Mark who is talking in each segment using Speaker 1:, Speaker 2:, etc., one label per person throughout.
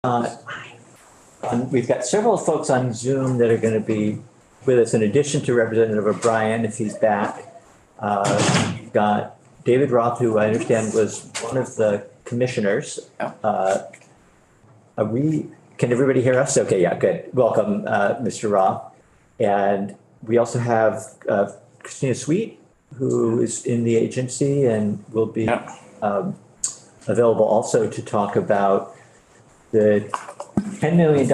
Speaker 1: Uh, we've got several folks on Zoom that are going to be with us in addition to Representative O'Brien, if he's back. We've got David Roth, who I understand was one of the commissioners. Can everybody hear us? Okay, yeah, good. Welcome, Mr. Roth. And we also have Christina Sweet, who is in the agency and will be available also to talk about the $10 million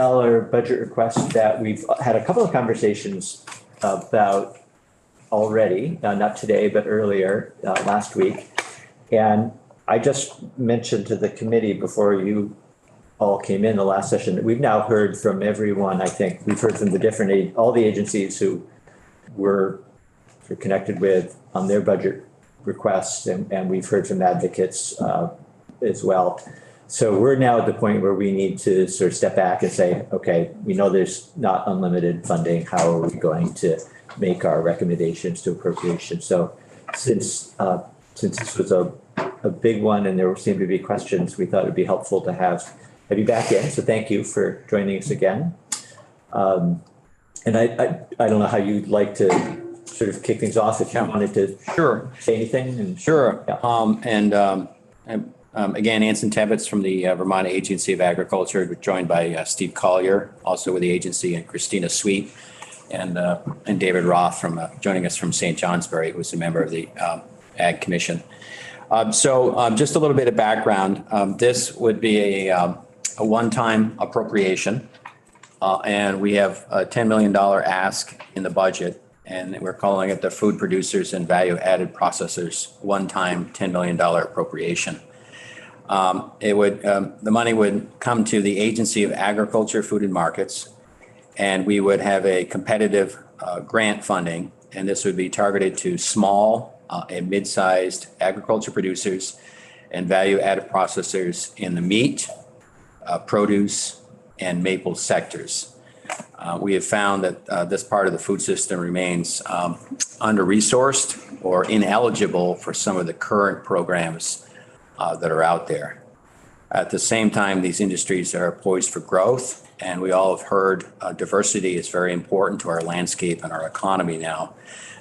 Speaker 1: budget request that we've had a couple of conversations about already, not today, but earlier last week. And I just mentioned to the committee before you all came in the last session that we've now heard from everyone. I think we've heard from the different, all the agencies who were connected with on their budget requests, and we've heard from advocates as well. So we're now at the point where we need to sort of step back and say, okay, we know there's not unlimited funding. How are we going to make our recommendations to appropriation? So since this was a big one and there seemed to be questions, we thought it'd be helpful to have you back in. So thank you for joining us again. And I don't know how you'd like to sort of kick things off if you wanted to say anything. And,
Speaker 2: Sure. Again, Anson Tebbets from the Vermont Agency of Agriculture, joined by Steve Collier, also with the agency, and Christina Sweet, and David Roth from joining us from St. Johnsbury, who's a member of the Ag Commission. So just a little bit of background. This would be a one-time appropriation, and we have a $10 million ask in the budget, and we're calling it the Food Producers and Value Added Processors one-time $10 million appropriation. The money would come to the Agency of Agriculture, Food and Markets, and we would have a competitive grant funding, and this would be targeted to small and mid-sized agriculture producers and value-added processors in the meat, produce, and maple sectors. We have found that this part of the food system remains under-resourced or ineligible for some of the current programs that are out there. At the same time, these industries are poised for growth, and we all have heard diversity is very important to our landscape and our economy now.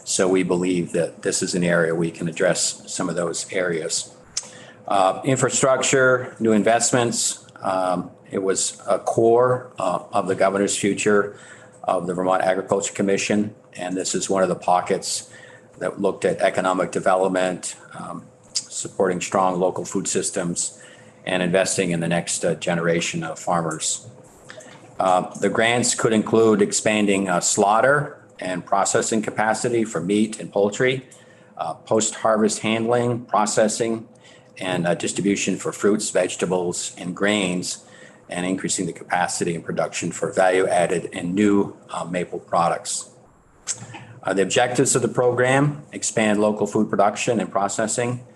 Speaker 2: So we believe that this is an area we can address some of those areas. Infrastructure, new investments. It was a core of the governor's future of the Vermont Agriculture Commission, and this is one of the pockets that looked at economic development, supporting strong local food systems, and investing in the next generation of farmers. The grants could include expanding slaughter and processing capacity for meat and poultry, post-harvest handling, processing, and distribution for fruits, vegetables, and grains, and increasing the capacity and production for value-added and new maple products. The objectives of the program: expand local food production and processing,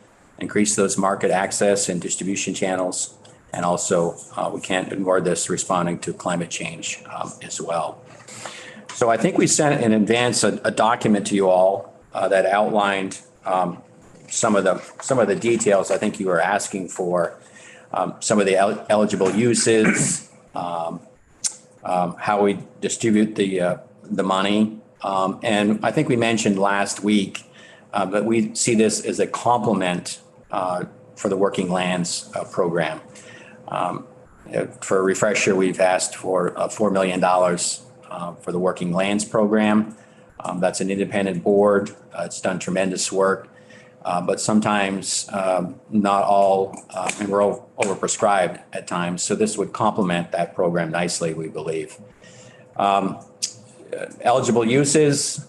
Speaker 2: increase those market access and distribution channels, and also we can't ignore this, responding to climate change as well. So I think we sent in advance a document to you all that outlined some of the details I think you were asking for, some of the eligible uses, how we distribute the money, and I think we mentioned last week that we see this as a complement for the Working Lands program. For a refresher, we've asked for $4 million for the Working Lands program. That's an independent board. It's done tremendous work, but sometimes not all, and we're overprescribed at times. So this would complement that program nicely, we believe. Eligible uses: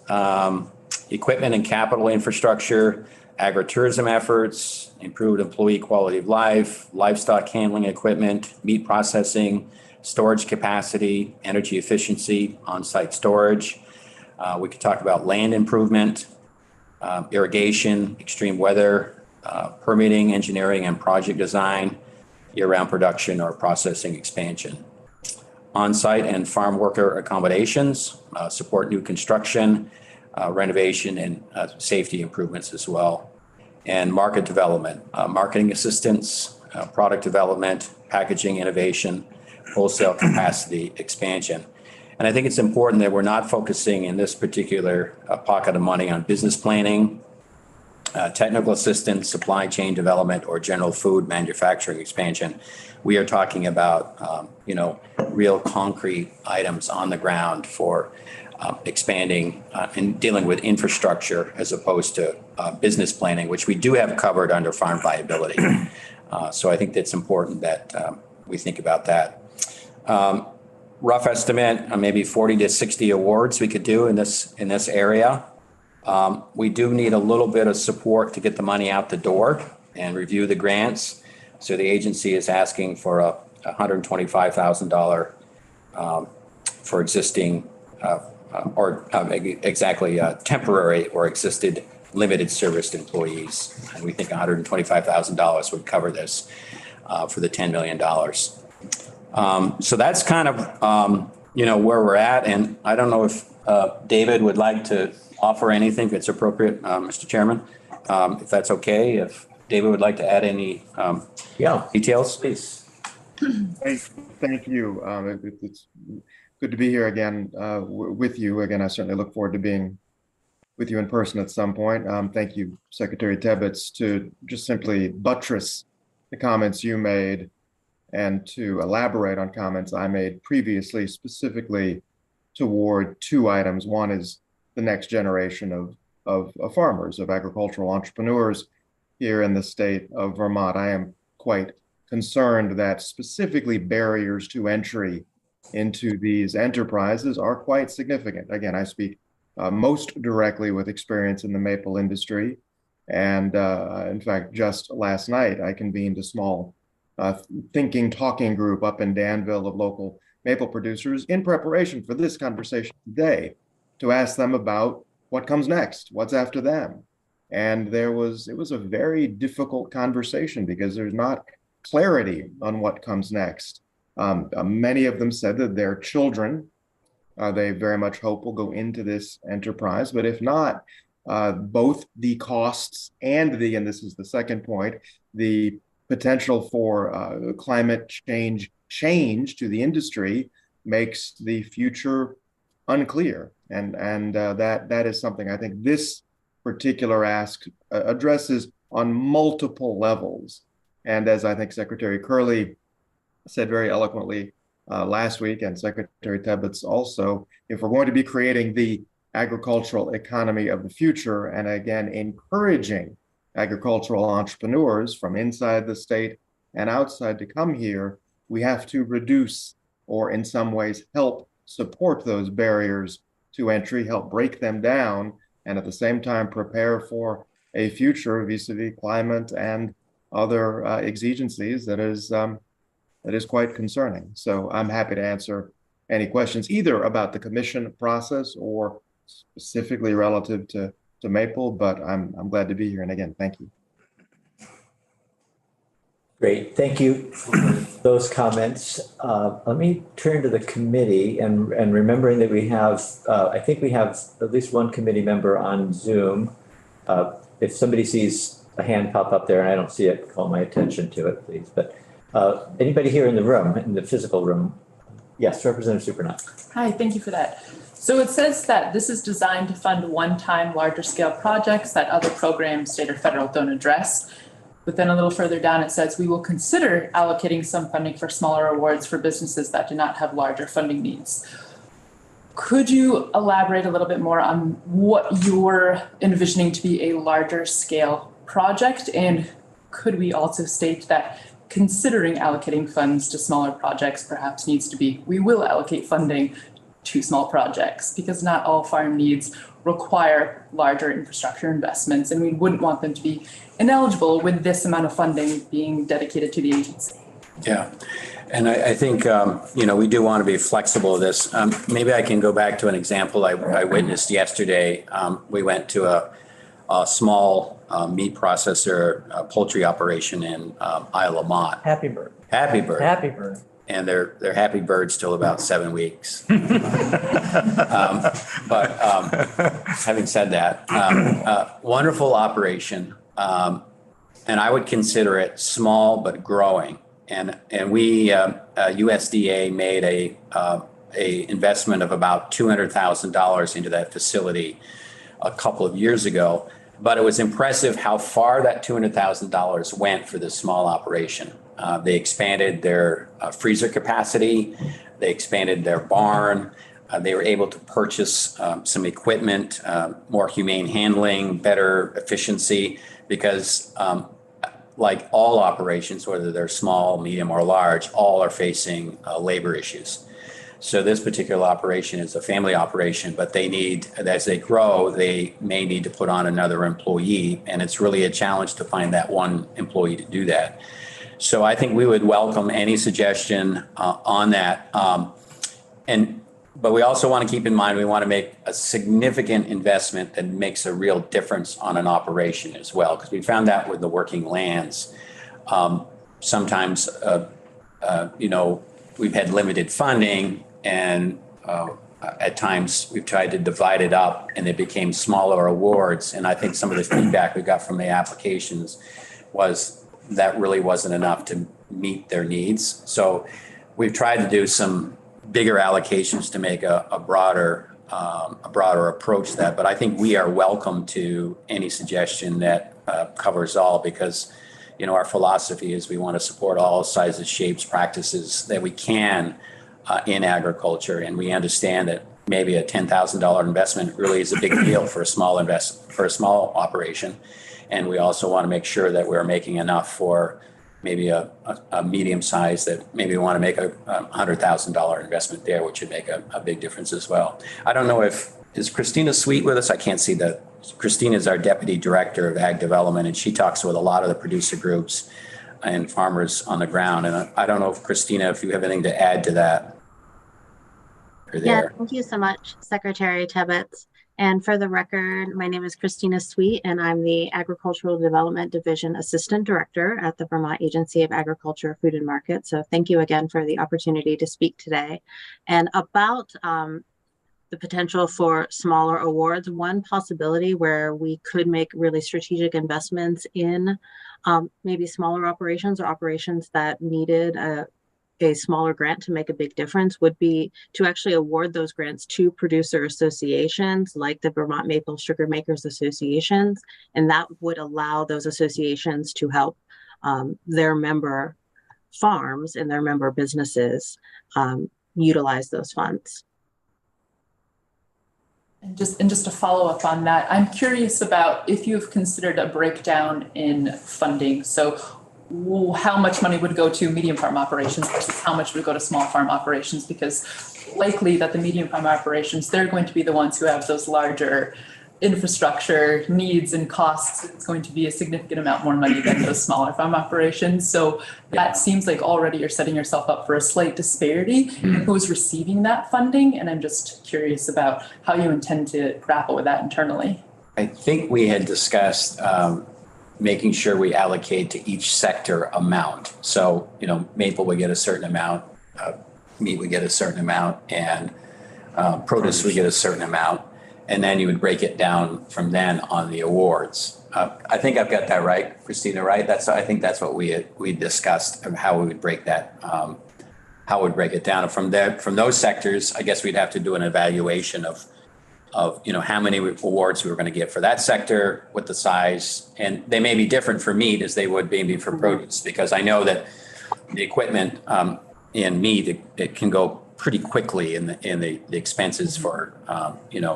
Speaker 2: equipment and capital infrastructure, agritourism efforts, improved employee quality of life, livestock handling equipment, meat processing, storage capacity, energy efficiency, on-site storage. We could talk about land improvement, irrigation, extreme weather, permitting, engineering, and project design, year-round production or processing expansion. On-site and farm worker accommodations, support new construction, renovation, and safety improvements as well. And market development, marketing assistance, product development, packaging innovation, wholesale capacity expansion. And I think it's important that we're not focusing in this particular pocket of money on business planning, technical assistance, supply chain development, or general food manufacturing expansion. We are talking about, real concrete items on the ground for expanding and dealing with infrastructure as opposed to business planning, which we do have covered under farm viability. So I think that's important that we think about that. Rough estimate, maybe 40 to 60 awards we could do in this area. We do need a little bit of support to get the money out the door and review the grants. So the agency is asking for a $125,000 for existing temporary or existed limited service employees. And we think $125,000 would cover this for the $10 million. So that's kind of, where we're at. And I don't know if David would like to offer anything if it's appropriate, Mr. Chairman, if that's okay, if David would like to add any details, please.
Speaker 3: Hey, thank you. It's good to be here again with you. Again, I certainly look forward to being with you in person at some point. Thank you, Secretary Tebbetts, to just simply buttress the comments you made and to elaborate on comments I made previously, specifically toward two items. One is the next generation of farmers, of agricultural entrepreneurs here in the state of Vermont. I am quite concerned that specifically barriers to entry into these enterprises are quite significant. Again, I speak most directly with experience in the maple industry. And in fact, just last night, I convened a small talking group up in Danville of local maple producers in preparation for this conversation today to ask them about what comes next, what's after them. And it was a very difficult conversation because there's not clarity on what comes next. Many of them said that their children, they very much hope will go into this enterprise, but if not, both the costs and this is the second point, the potential for climate change to the industry makes the future unclear. And that is something I think this particular ask addresses on multiple levels. And as I think Secretary Curley said very eloquently last week, and Secretary Tebbetts also, if we're going to be creating the agricultural economy of the future, and again, encouraging agricultural entrepreneurs from inside the state and outside to come here, we have to reduce or in some ways help support those barriers to entry, help break them down, and at the same time prepare for a future vis-a-vis climate and other exigencies that is quite concerning. So I'm happy to answer any questions either about the commission process or specifically relative to maple, but I'm glad to be here. And again, thank you.
Speaker 1: Great, thank you for those comments. Let me turn to the committee and remembering that we have, I think we have at least one committee member on Zoom. If somebody sees a hand pop up there and I don't see it, call my attention to it, please. But anybody here in the room, in the physical room? Yes, Representative Supernath.
Speaker 4: Hi, thank you for that. So it says that this is designed to fund one-time larger scale projects that other programs, state or federal, don't address. But then a little further down, it says we will consider allocating some funding for smaller awards for businesses that do not have larger funding needs. Could you elaborate a little bit more on what you're envisioning to be a larger scale project? And could we also state that considering allocating funds to smaller projects perhaps needs to be, we will allocate funding to small projects because not all farm needs require larger infrastructure investments, and we wouldn't want them to be ineligible with this amount of funding being dedicated to the agency.
Speaker 2: Yeah, and I think, we do want to be flexible with this. Maybe I can go back to an example I witnessed yesterday. We went to a small meat processor, poultry operation in Isle of Mont.
Speaker 5: Happy bird.
Speaker 2: Happy bird.
Speaker 5: Happy bird.
Speaker 2: And they're happy birds till about 7 weeks. But having said that, wonderful operation. And I would consider it small but growing. And we, USDA made a investment of about $200,000 into that facility a couple of years ago. But it was impressive how far that $200,000 went for this small operation. They expanded their freezer capacity. They expanded their barn. They were able to purchase some equipment, more humane handling, better efficiency, because like all operations, whether they're small, medium, or large, all are facing labor issues. So this particular operation is a family operation, but they need, as they grow, they may need to put on another employee. And it's really a challenge to find that one employee to do that. So I think we would welcome any suggestion on that. But we also want to keep in mind, we want to make a significant investment that makes a real difference on an operation as well. Because we found that with the working lands. Sometimes, we've had limited funding, and at times we've tried to divide it up and it became smaller awards. And I think some of the feedback we got from the applications was that really wasn't enough to meet their needs. So we've tried to do some bigger allocations to make a broader approach to that. But I think we are welcome to any suggestion that covers all, because our philosophy is we want to support all sizes, shapes, practices that we can in agriculture. And we understand that maybe a $10,000 investment really is a big deal for a small operation. And we also want to make sure that we're making enough for maybe a medium size, that maybe we want to make a $100,000 investment there, which would make a big difference as well. I don't know is Christina Sweet with us? I can't see that. Christina is our Deputy Director of Ag Development, and she talks with a lot of the producer groups and farmers on the ground. And I don't know if Christina, if you have anything to add to that.
Speaker 5: Yeah, thank you so much, Secretary Tebbetts. And for the record, my name is Christina Sweet, and I'm the Agricultural Development Division Assistant Director at the Vermont Agency of Agriculture, Food and Market. So thank you again for the opportunity to speak today. And about the potential for smaller awards, one possibility where we could make really strategic investments in maybe smaller operations or operations that needed a smaller grant to make a big difference would be to actually award those grants to producer associations like the Vermont Maple Sugar Makers Associations. And that would allow those associations to help their member farms and their member businesses utilize those funds.
Speaker 4: And just to follow up on that, I'm curious about if you've considered a breakdown in funding. So how much money would go to medium farm operations versus how much would go to small farm operations? Because likely that the medium farm operations, they're going to be the ones who have those larger infrastructure needs and costs. It's going to be a significant amount more money than those smaller farm operations. So that seems like already you're setting yourself up for a slight disparity in who's receiving that funding. And I'm just curious about how you intend to grapple with that internally.
Speaker 2: I think we had discussed making sure we allocate to each sector amount. So, maple would get a certain amount, meat would get a certain amount, and produce would get a certain amount. And then you would break it down from then on the awards. I think I've got that right, Christina, right? I think that's what we discussed of how we would break that, how we'd break it down. And from those sectors, I guess we'd have to do an evaluation of how many awards we were going to get for that sector, what the size, and they may be different for meat as they would maybe for produce, because I know that the equipment in meat, it can go pretty quickly in the expenses for,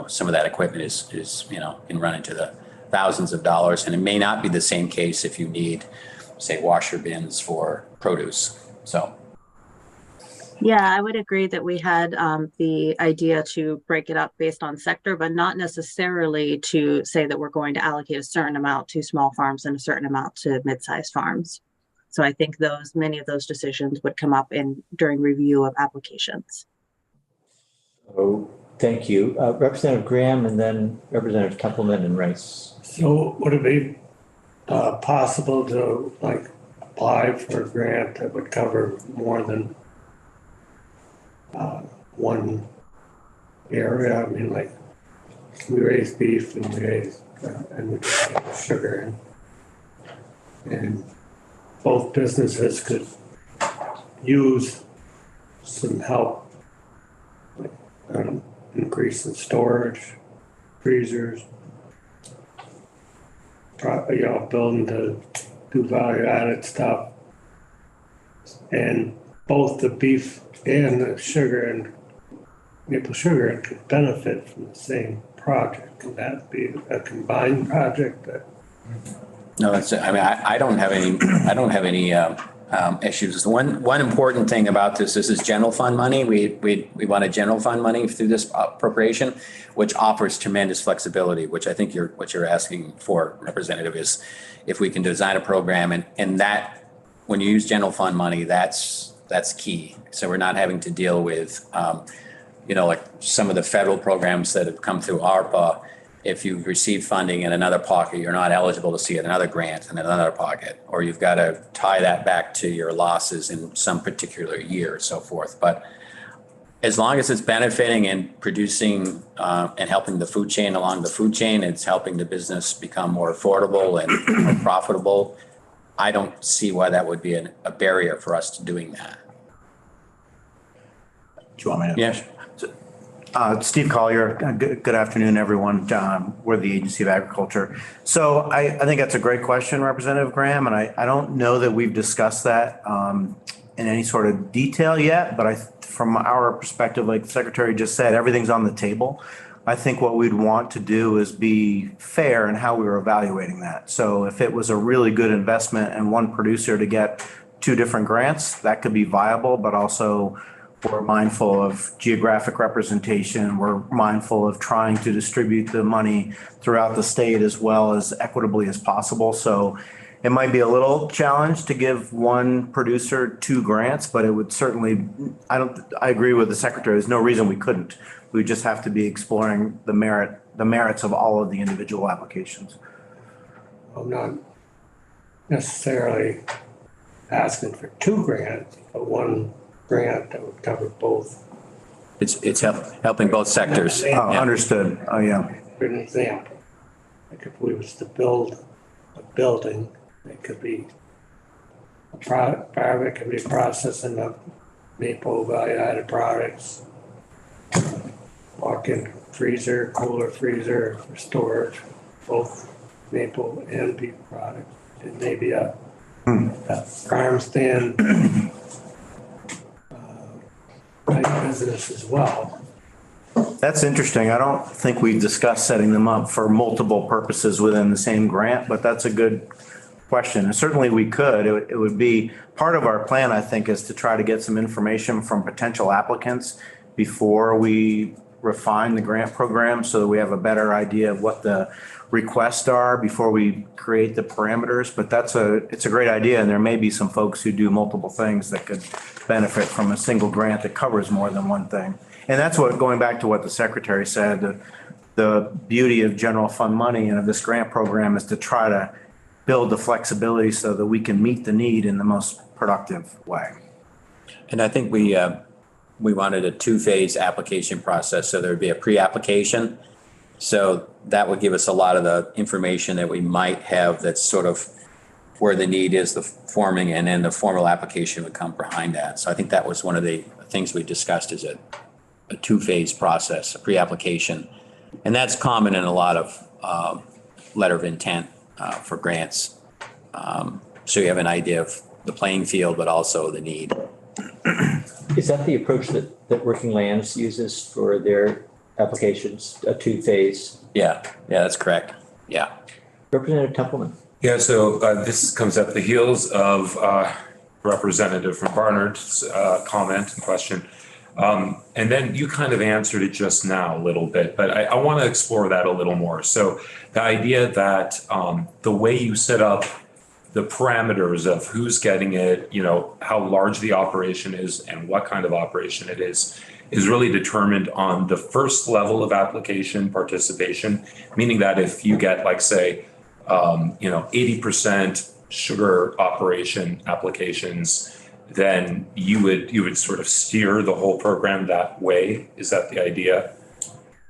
Speaker 2: some of that equipment is can run into the thousands of dollars, and it may not be the same case if you need, say, washer bins for produce. So.
Speaker 5: Yeah, I would agree that we had the idea to break it up based on sector, but not necessarily to say that we're going to allocate a certain amount to small farms and a certain amount to mid-sized farms. So I think many of those decisions would come up during review of applications.
Speaker 1: Oh, thank you. Representative Graham and then Representative Templeman and Rice.
Speaker 6: So would it be possible to apply for a grant that would cover more than one area? I mean, we raise beef and we raise and we sugar, and both businesses could use some help, like, increase in storage, freezers, building to do value added stuff. And both the beef and the sugar and maple sugar could benefit from the same project. Can that be a combined project?
Speaker 2: No, I don't have any issues. One important thing about this is general fund money. We want a general fund money through this appropriation, which offers tremendous flexibility, which I think what you're asking for, Representative, is if we can design a program and that when you use general fund money, that's key. So we're not having to deal with, like some of the federal programs that have come through ARPA. If you receive funding in another pocket, you're not eligible to see another grant in another pocket, or you've got to tie that back to your losses in some particular year, so forth. But as long as it's benefiting and producing and helping the food chain along the food chain, it's helping the business become more affordable and more profitable. I don't see why that would be a barrier for us to doing that.
Speaker 7: Do you want me to?
Speaker 2: Yes.
Speaker 7: Steve Collier, good afternoon, everyone. We're the Agency of Agriculture. So I think that's a great question, Representative Graham, and I don't know that we've discussed that in any sort of detail yet, but from our perspective, like the Secretary just said, everything's on the table. I think what we'd want to do is be fair in how we were evaluating that. So if it was a really good investment and one producer to get 2 different grants, that could be viable, but also we're mindful of geographic representation. We're mindful of trying to distribute the money throughout the state as well as equitably as possible. So it might be a little challenge to give one producer 2 grants, but it would certainly, I agree with the Secretary. There's no reason we couldn't. We just have to be exploring the merits of all of the individual applications.
Speaker 6: I'm not necessarily asking for 2 grants, but 1 grant that would cover both.
Speaker 2: It's helping both sectors.
Speaker 7: Oh, understood. Oh, yeah.
Speaker 6: For an example, like if we was to build a building, it could be part of it could be processing of maple value-added products, walk-in freezer, cooler freezer for storage, both maple and beef products. It may be a farm stand type business as well.
Speaker 7: That's interesting. I don't think we discussed setting them up for multiple purposes within the same grant, but that's a good question. And certainly we could. It would be part of our plan, I think, is to try to get some information from potential applicants before we refine the grant program so that we have a better idea of what the requests are before we create the parameters. But it's a great idea. And there may be some folks who do multiple things that could benefit from a single grant that covers more than one thing. And that's what, going back to what the Secretary said, the beauty of general fund money and of this grant program is to try to build the flexibility so that we can meet the need in the most productive way.
Speaker 2: And I think we wanted a 2-phase application process. So there would be a pre-application. So that would give us a lot of the information that we might have that's sort of where the need is, the forming, and then the formal application would come behind that. So I think that was one of the things we discussed is a 2-phase process, a pre-application. And that's common in a lot of letter of intent for grants. So you have an idea of the playing field, but also the need.
Speaker 1: Is that the approach that Working Lands uses for their applications, a 2-phase?
Speaker 2: Yeah, that's correct. Yeah.
Speaker 1: Representative Templeman.
Speaker 8: Yeah, so this comes at the heels of Representative from Barnard's comment and question. And then you kind of answered it just now a little bit, but I want to explore that a little more. So the idea that the way you set up the parameters of who's getting it, how large the operation is and what kind of operation it is really determined on the first level of application participation, meaning that if you get, like, say, 80% sugar operation applications, then you would sort of steer the whole program that way. Is that the idea?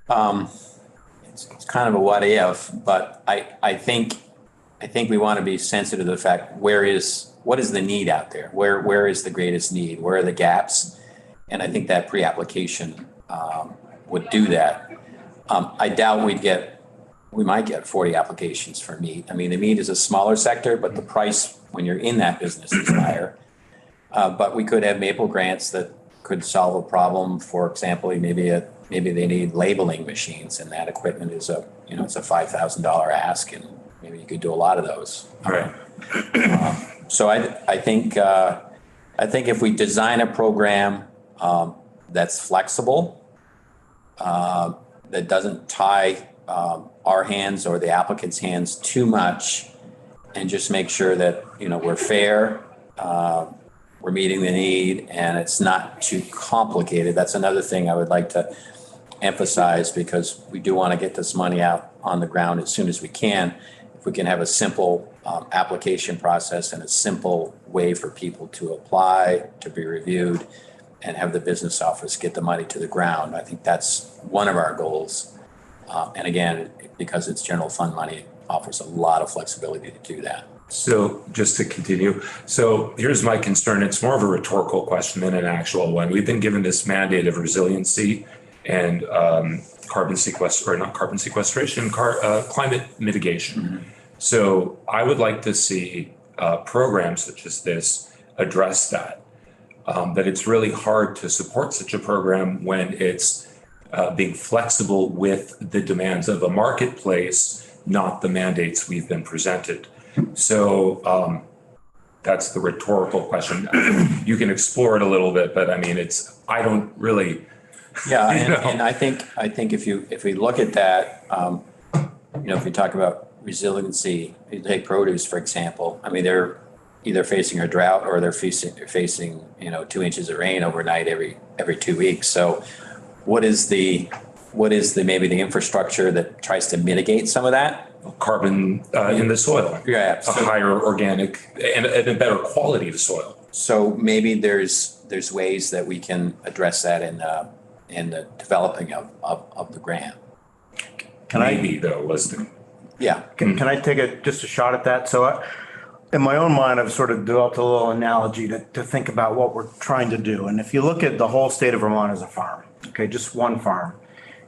Speaker 2: It's kind of a what if, but I think I think we want to be sensitive to the fact what is the need out there? Where is the greatest need? Where are the gaps? And I think that pre-application would do that. I doubt we might get 40 applications for meat. I mean, the meat is a smaller sector, but the price when you're in that business is higher. But we could have Maple grants that could solve a problem. For example, maybe they need labeling machines, and that equipment is it's a $5,000 ask, and maybe you could do a lot of those.
Speaker 8: Right.
Speaker 2: So I think if we design a program that's flexible, that doesn't tie our hands or the applicant's hands too much, and just make sure that we're fair, we're meeting the need, and it's not too complicated. That's another thing I would like to emphasize, because we do want to get this money out on the ground as soon as we can. If we can have a simple application process and a simple way for people to apply, to be reviewed, and have the business office get the money to the ground, I think that's one of our goals. And again, because it's general fund money, it offers a lot of flexibility to do that.
Speaker 8: So just to continue, so here's my concern. It's more of a rhetorical question than an actual one. We've been given this mandate of resiliency and climate mitigation.
Speaker 2: Mm-hmm.
Speaker 8: So I would like to see programs such as this address that. That it's really hard to support such a program when it's being flexible with the demands of a marketplace, not the mandates we've been presented. So that's the rhetorical question. You can explore it a little bit, but I mean, I don't really.
Speaker 2: Yeah, and I think if we look at that, if we talk about resiliency, you take produce, for example. I mean, they're either facing a drought or they're facing 2 inches of rain overnight every 2 weeks. So what is the maybe the infrastructure that tries to mitigate some of that?
Speaker 8: Carbon in the soil.
Speaker 2: Yeah.
Speaker 8: A higher organic and a better quality of soil.
Speaker 2: So maybe there's ways that we can address that in the developing of the grant. Yeah.
Speaker 7: Can I take just a shot at that? So in my own mind, I've sort of developed a little analogy to think about what we're trying to do. And if you look at the whole state of Vermont as a farm, okay, just one farm,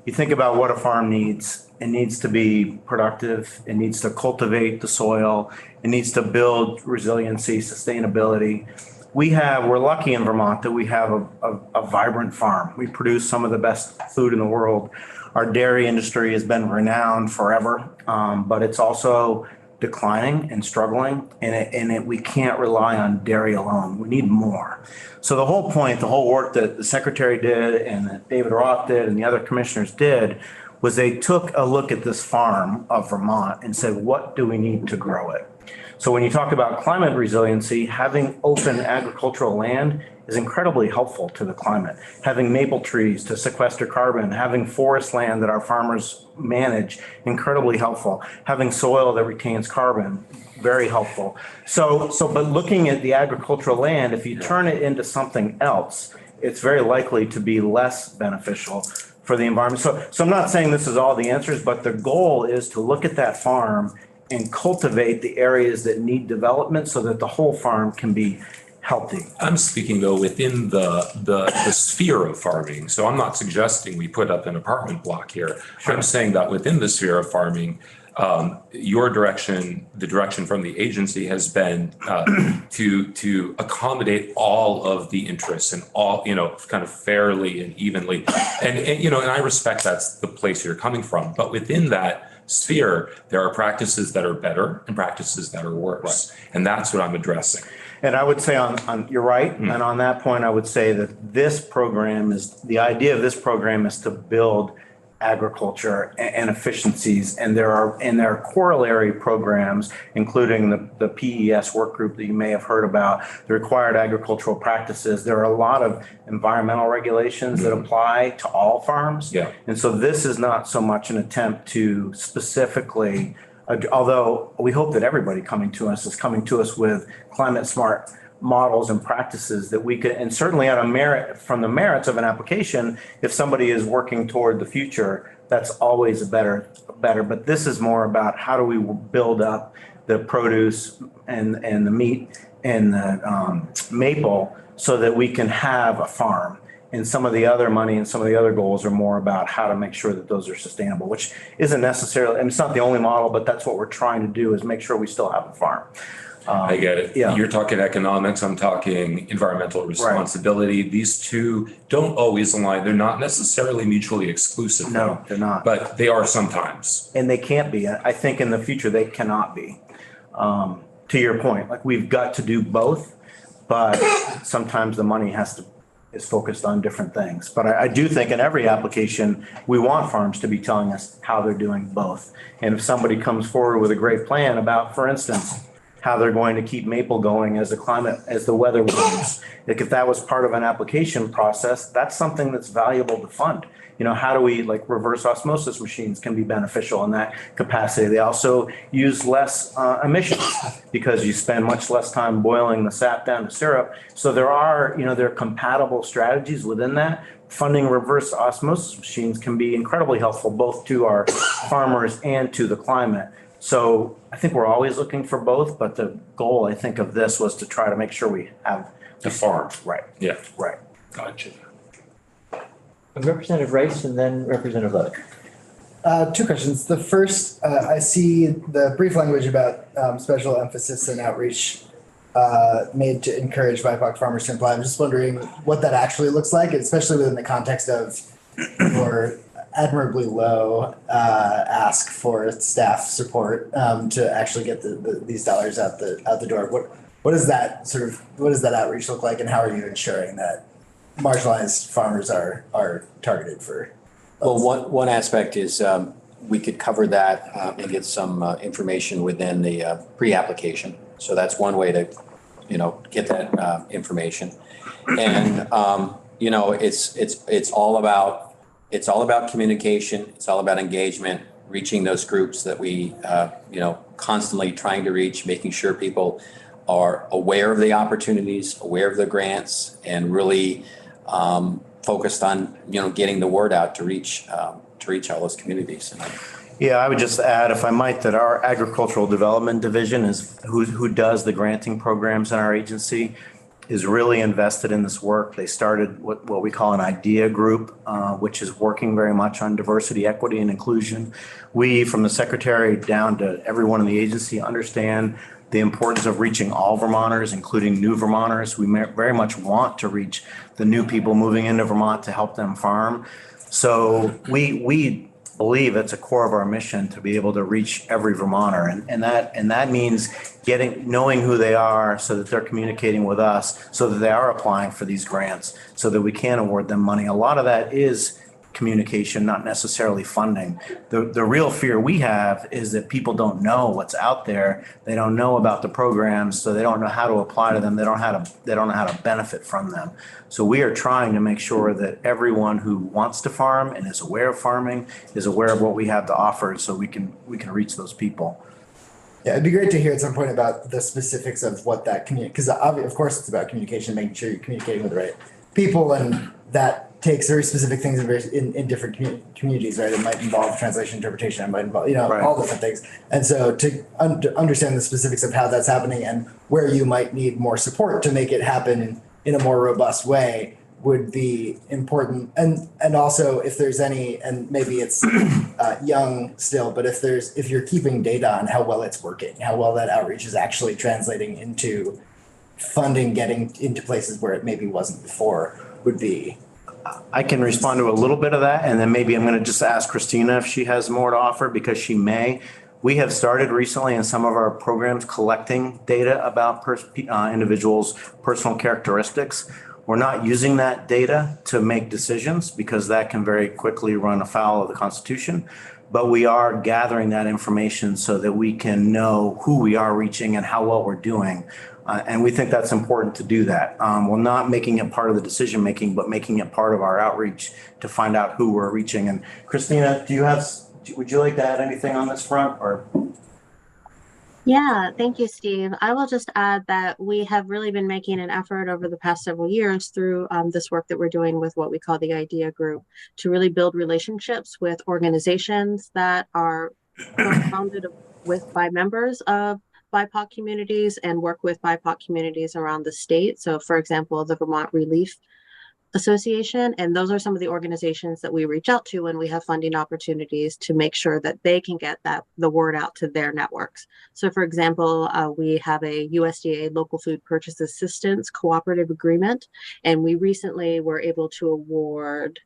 Speaker 7: you think about what a farm needs. It needs to be productive. It needs to cultivate the soil. It needs to build resiliency, sustainability. We're lucky in Vermont that we have a vibrant farm. We produce some of the best food in the world. Our dairy industry has been renowned forever, but it's also declining and struggling, and we can't rely on dairy alone. We need more. So the whole point, the whole work that the secretary did and that David Roth did and the other commissioners did was they took a look at this farm of Vermont and said, what do we need to grow it? So when you talk about climate resiliency, having open agricultural land is incredibly helpful to the climate. Having maple trees to sequester carbon, having forest land that our farmers manage, incredibly helpful. Having soil that retains carbon, very helpful. But looking at the agricultural land, if you turn it into something else, it's very likely to be less beneficial for the environment. So I'm not saying this is all the answers, but the goal is to look at that farm and cultivate the areas that need development so that the whole farm can be healthy.
Speaker 8: I'm speaking though within the sphere of farming. So I'm not suggesting we put up an apartment block here. Sure. I'm saying that within the sphere of farming, your direction, the direction from the agency has been to accommodate all of the interests and all, kind of fairly and evenly. And I respect that's the place you're coming from. But within that sphere, there are practices that are better and practices that are worse. Right. And that's what I'm addressing.
Speaker 7: And I would say on you're right. Mm-hmm. And on that point, I would say that the idea of this program is to build agriculture and efficiencies. And there are corollary programs, including the PES work group that you may have heard about, the required agricultural practices. There are a lot of environmental regulations that apply to all farms. Yeah. And so this is not so much an attempt to specifically, although we hope that everybody coming to us is coming to us with climate smart models and practices that we could, and certainly from the merits of an application, if somebody is working toward the future, that's always better. But this is more about how do we build up the produce and the meat and the maple so that we can have a farm. And some of the other money and some of the other goals are more about how to make sure that those are sustainable, which isn't necessarily, and it's not the only model, but that's what we're trying to do is make sure we still have a farm.
Speaker 8: I get it.
Speaker 7: Yeah.
Speaker 8: You're talking economics, I'm talking environmental responsibility. These two don't always align. They're not necessarily mutually exclusive.
Speaker 7: No, they're not.
Speaker 8: But they are sometimes.
Speaker 7: And they can't be. I think in the future, they cannot be. To your point, like we've got to do both, but sometimes the money is focused on different things. But I do think in every application, we want farms to be telling us how they're doing both. And if somebody comes forward with a great plan about, for instance, how they're going to keep maple going as the weather warms, like if that was part of an application process, that's something that's valuable to fund. How do we, like, reverse osmosis machines can be beneficial in that capacity. They also use less emissions because you spend much less time boiling the sap down to syrup. So there are compatible strategies within that. Funding reverse osmosis machines can be incredibly helpful both to our farmers and to the climate. So I think we're always looking for both, but the goal, I think, of this was to try to make sure we have
Speaker 8: The farm.
Speaker 7: right.
Speaker 8: Yeah.
Speaker 7: Right.
Speaker 8: Gotcha.
Speaker 1: Representative Rice and then Representative Levitt.
Speaker 9: Two questions. The first, I see the brief language about special emphasis and outreach made to encourage BIPOC farmers to apply. I'm just wondering what that actually looks like, especially within the context of your admirably low ask for staff support to actually get these dollars out the door. What does that outreach look like, and how are you ensuring that marginalized farmers are targeted for?
Speaker 2: Well, one aspect is we could cover that and get some information within the pre-application. So that's one way to, get that information. And it's all about communication. It's all about engagement, reaching those groups that we constantly trying to reach, making sure people are aware of the opportunities, aware of the grants, and really focused on getting the word out to reach all those communities.
Speaker 7: Yeah, I would just add, if I might, that our agricultural development division is who does the granting programs in our agency, is really invested in this work. They started what we call an idea group, which is working very much on diversity, equity, and inclusion. We, from the secretary down to everyone in the agency, understand the importance of reaching all Vermonters, including new Vermonters. We very much want to reach the new people moving into Vermont to help them farm. So we believe it's a core of our mission to be able to reach every Vermonter. And that means knowing who they are so that they're communicating with us, so that they are applying for these grants, so that we can award them money. A lot of that is communication, not necessarily funding. The real fear we have is that people don't know what's out there. They don't know about the programs, so they don't know how to apply to them. They don't know how to benefit from them. So we are trying to make sure that everyone who wants to farm and is aware of farming is aware of what we have to offer, so we can reach those people.
Speaker 9: Yeah, it'd be great to hear at some point about the specifics of what that because of course it's about communication, making sure you're communicating with the right people, and that takes very specific things in different communities, right? It might involve translation, interpretation, it might involve,
Speaker 7: Right.
Speaker 9: all different things. And so to understand the specifics of how that's happening and where you might need more support to make it happen in a more robust way would be important. And also if there's any, and maybe it's young still, but if you're keeping data on how well it's working, how well that outreach is actually translating into funding, getting into places where it maybe wasn't before, would be.
Speaker 7: I can respond to a little bit of that, and then maybe I'm going to just ask Christina if she has more to offer, because she may. We have started recently in some of our programs collecting data about individuals' personal characteristics. We're not using that data to make decisions because that can very quickly run afoul of the Constitution. But we are gathering that information so that we can know who we are reaching and how well we're doing. And we think that's important to do that. We're not making it part of the decision making, but making it part of our outreach to find out who we're reaching. And Christina, would you like to add anything on this front, or?
Speaker 5: Yeah, thank you, Steve. I will just add that we have really been making an effort over the past several years through this work that we're doing with what we call the IDEA Group to really build relationships with organizations that are founded by members of BIPOC communities and work with BIPOC communities around the state. So for example, the Vermont Relief Association, and those are some of the organizations that we reach out to when we have funding opportunities to make sure that they can get the word out to their networks. So for example, we have a USDA local food purchase assistance cooperative agreement, and we recently were able to award,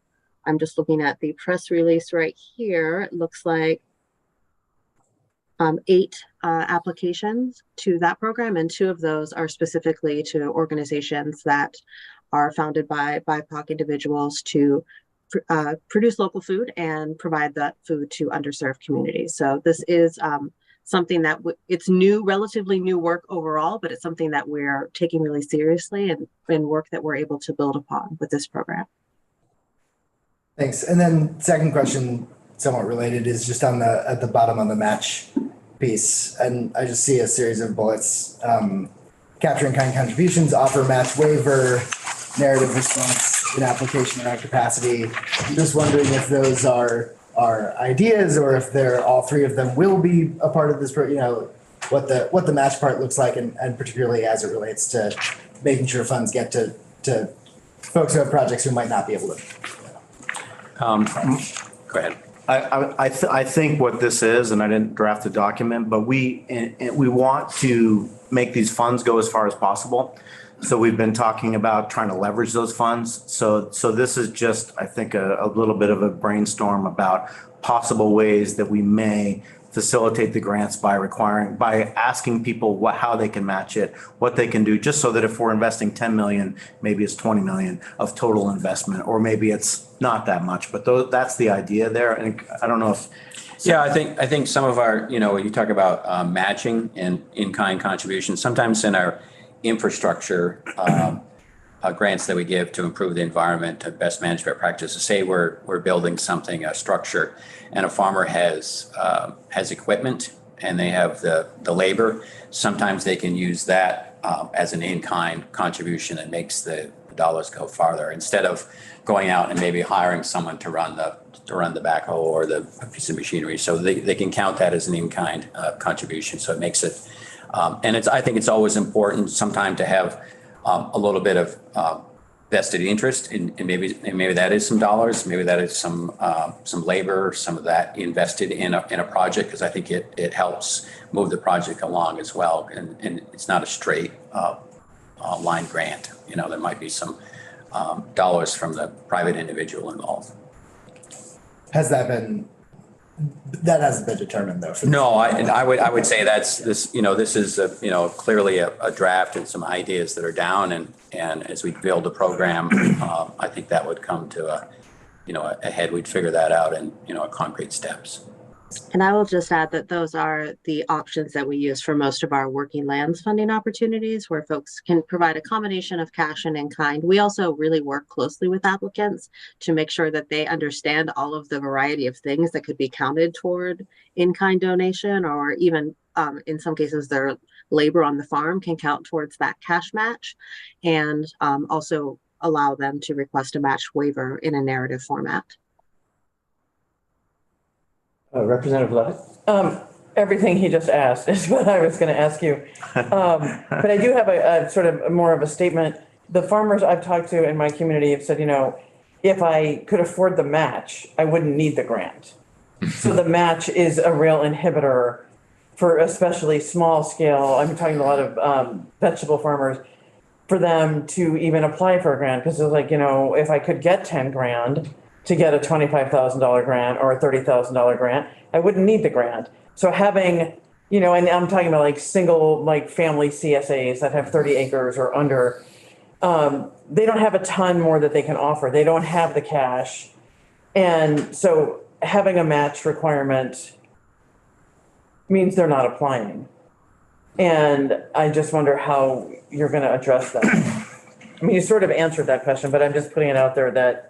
Speaker 5: I'm just looking at the press release right here, it looks like 8 applications to that program, and 2 of those are specifically to organizations that are founded by BIPOC individuals to produce local food and provide that food to underserved communities. So this is something that it's new, relatively new work overall, but it's something that we're taking really seriously and work that we're able to build upon with this program.
Speaker 9: Thanks. And then second question, somewhat related, is just on at the bottom on the match piece. And I just see a series of bullets, capturing kind contributions, offer match waiver, narrative response in application around capacity. I'm just wondering if those are ideas, or if they're all 3 of them will be a part of this, what the match part looks like, and particularly as it relates to making sure funds get to folks who have projects who might not be able to.
Speaker 2: Go ahead.
Speaker 7: I think what this is, and I didn't draft the document, but we want to make these funds go as far as possible. So we've been talking about trying to leverage those funds. So this is just, I think, a little bit of a brainstorm about possible ways that we may facilitate the grants by asking people how they can match it, what they can do, just so that if we're investing 10 million, maybe it's 20 million of total investment, or maybe it's not that much, but that's the idea there. And I don't know if.
Speaker 2: Yeah, I think some of our, when you talk about matching and in-kind contributions, sometimes in our infrastructure grants that we give to improve the environment, to best management practices, say we're building something, a structure, and a farmer has equipment and they have the labor. Sometimes they can use that as an in-kind contribution that makes the dollars go farther, instead of going out and maybe hiring someone to run the backhoe or the piece of machinery. So they can count that as an in-kind contribution. So it makes it, and I think it's always important sometime to have a little bit of vested interest in maybe that is some dollars, maybe that is some labor, some of that invested in a project, because I think it helps move the project along as well. And it's not a straight line grant. There might be some dollars from the private individual involved.
Speaker 9: That hasn't been determined though?
Speaker 2: No, I would say this is clearly a draft and some ideas that are down, and as we build a program, I think that would come to a head. We'd figure that out in concrete steps.
Speaker 5: And I will just add that those are the options that we use for most of our working lands funding opportunities, where folks can provide a combination of cash and in-kind. We also really work closely with applicants to make sure that they understand all of the variety of things that could be counted toward in-kind donation, or even in some cases their labor on the farm can count towards that cash match, and also allow them to request a match waiver in a narrative format.
Speaker 1: Representative Levitt?
Speaker 10: Everything he just asked is what I was going to ask you. But I do have a sort of more of a statement. The farmers I've talked to in my community have said, if I could afford the match, I wouldn't need the grant. So the match is a real inhibitor for especially small scale. I'm talking to a lot of vegetable farmers, for them to even apply for a grant, because it's like, if I could get 10 grand to get a $25,000 grant or a $30,000 grant, I wouldn't need the grant. So having, and I'm talking about like single, like family CSAs that have 30 acres or under, they don't have a ton more that they can offer. They don't have the cash. And so having a match requirement means they're not applying. And I just wonder how you're going to address that. I mean, you sort of answered that question, but I'm just putting it out there that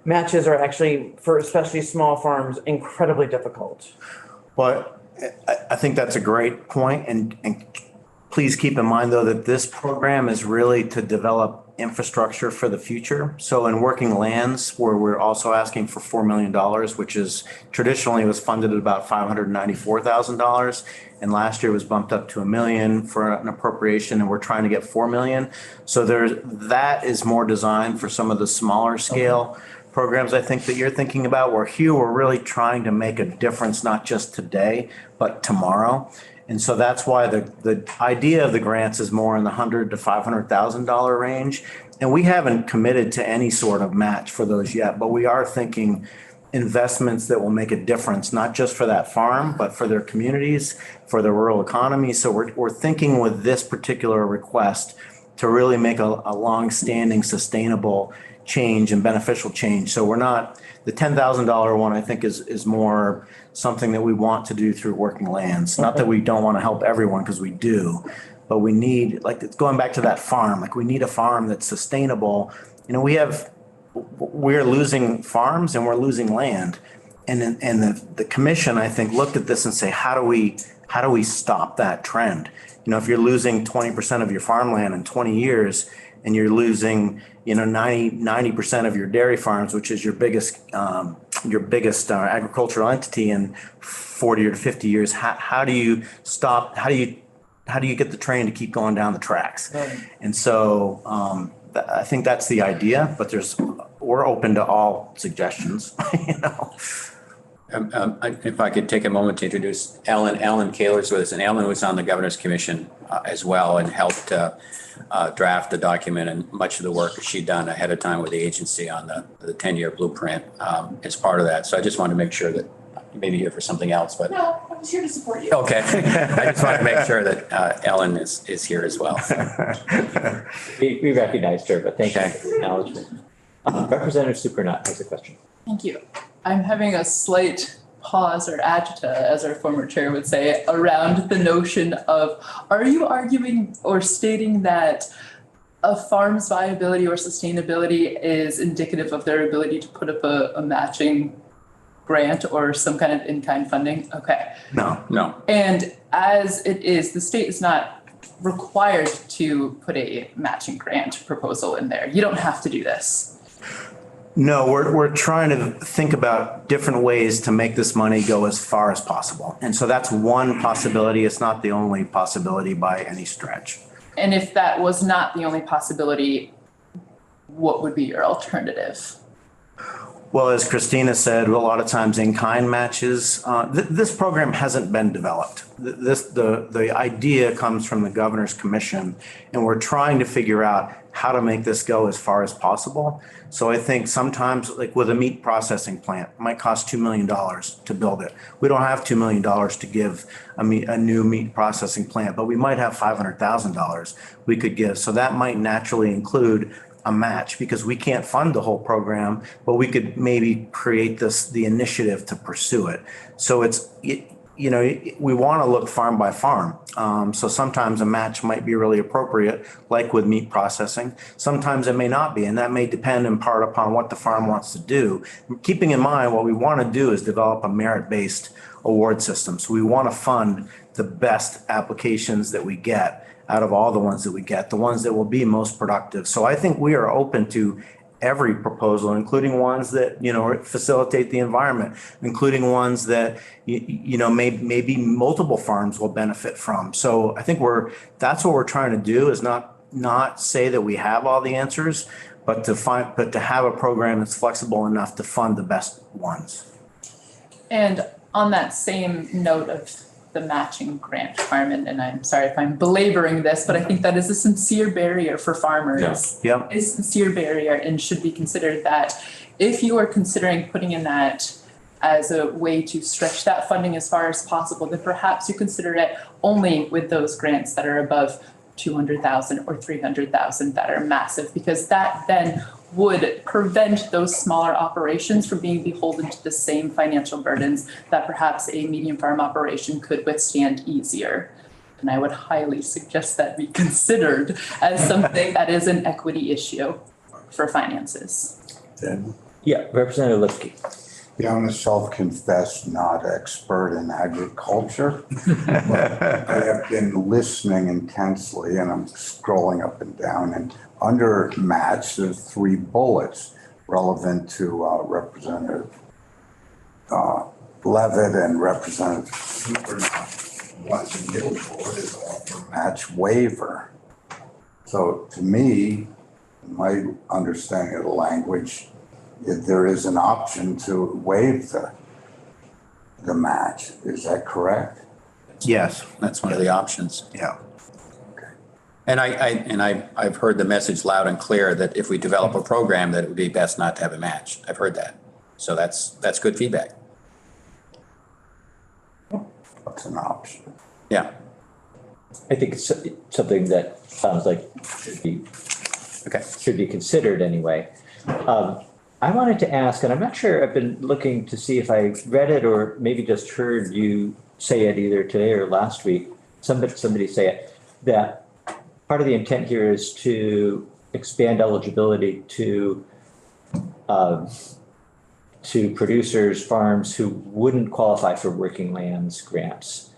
Speaker 10: matches are actually, for especially small farms, incredibly difficult.
Speaker 7: Well, I think that's a great point. And please keep in mind, though, that this program is really to develop infrastructure for the future. So in working lands, where we're also asking for $4 million, which is traditionally was funded at about $594,000. And last year was bumped up to $1 million for an appropriation, and we're trying to get $4 million. So that is more designed for some of the smaller scale programs I think that you're thinking about, where here we're really trying to make a difference, not just today, but tomorrow. And so that's why the idea of the grants is more in the $100,000 to $500,000 range. And we haven't committed to any sort of match for those yet, but we are thinking investments that will make a difference, not just for that farm, but for their communities, for the rural economy. So we're thinking with this particular request to really make a long-standing, sustainable change and beneficial change. So we're not, the $10,000 one, I think is more something that we want to do through working lands. Not that we don't want to help everyone, because we do, but we need, like, it's going back to that farm, like we need a farm that's sustainable. You know, we're losing farms and we're losing land. And the commission, I think, looked at this and say, how do we stop that trend? You know, if you're losing 20% of your farmland in 20 years and you're losing, 90% of your dairy farms, which is your biggest agricultural entity in 40 or 50 years, how do you stop? How do you get the train to keep going down the tracks? Right. And so I think that's the idea, but we're open to all suggestions.
Speaker 2: If I could take a moment to introduce Ellen Kaler's with us, and Ellen was on the Governor's Commission as well and helped draft the document, and much of the work she'd done ahead of time with the agency on the 10-year blueprint as part of that. So I just wanted to make sure that you may be here for something else, but.
Speaker 4: No, I was here to support you.
Speaker 2: Okay. I just wanted to make sure that Ellen is here as well.
Speaker 1: We recognized her, but thank you for the acknowledgement. Representative Supranat has a question.
Speaker 4: Thank you. I'm having a slight pause or agita, as our former chair would say, around the notion of, are you arguing or stating that a farm's viability or sustainability is indicative of their ability to put up a matching grant or some kind of in-kind funding? Okay.
Speaker 2: No.
Speaker 4: And as it is, the state is not required to put a matching grant proposal in there. You don't have to do this.
Speaker 7: No, we're trying to think about different ways to make this money go as far as possible. And so that's one possibility. It's not the only possibility by any stretch.
Speaker 4: And if that was not the only possibility, what would be your alternative?
Speaker 7: Well, as Christina said, a lot of times in-kind matches. This program hasn't been developed. The idea comes from the Governor's Commission, and we're trying to figure out how to make this go as far as possible. So I think sometimes, like with a meat processing plant, it might cost $2 million to build it. We don't have $2 million to give a new meat processing plant, but we might have $500,000 we could give. So that might naturally include a match, because we can't fund the whole program, but we could maybe create the initiative to pursue it. So we want to look farm by farm. So sometimes a match might be really appropriate, like with meat processing. Sometimes it may not be, and that may depend in part upon what the farm wants to do. Keeping in mind, what we want to do is develop a merit-based award system. So we want to fund the best applications that we get out of all the ones that we get, the ones that will be most productive. So I think we are open to every proposal, including ones that, facilitate the environment, including ones that, maybe multiple farms will benefit from. So I think that's what we're trying to do, is not say that we have all the answers, but to have a program that's flexible enough to fund the best ones.
Speaker 4: And on that same note of the matching grant requirement, and I'm sorry if I'm belaboring this, but I think that is a sincere barrier for farmers.
Speaker 7: Yeah.
Speaker 4: It's a sincere barrier, and should be considered that if you are considering putting in that as a way to stretch that funding as far as possible, then perhaps you consider it only with those grants that are above 200,000 or 300,000 that are massive, because that then would prevent those smaller operations from being beholden to the same financial burdens that perhaps a medium farm operation could withstand easier. And I would highly suggest that be considered as something that is an equity issue for finances.
Speaker 1: Yeah, Representative Lipsky.
Speaker 11: Yeah, I'm a self-confessed not expert in agriculture. But I have been listening intensely and I'm scrolling up and down, and under match, there's 3 bullets relevant to Representative Levitt and Representative Cooper. What's the middle bullet is offer match waiver. So to me, my understanding of the language, there is an option to waive the match. Is that correct?
Speaker 7: Yes,
Speaker 2: That's one of the options.
Speaker 7: yeah.
Speaker 2: And I've heard the message loud and clear that if we develop a program, that it would be best not to have a match. I've heard that. So that's good feedback.
Speaker 11: That's an option.
Speaker 2: Yeah.
Speaker 1: I think it's something that sounds like should be considered anyway. I wanted to ask, and I'm not sure, I've been looking to see if I read it or maybe just heard you say it either today or last week, somebody say it, that part of the intent here is to expand eligibility to producers, farms who wouldn't qualify for working lands grants.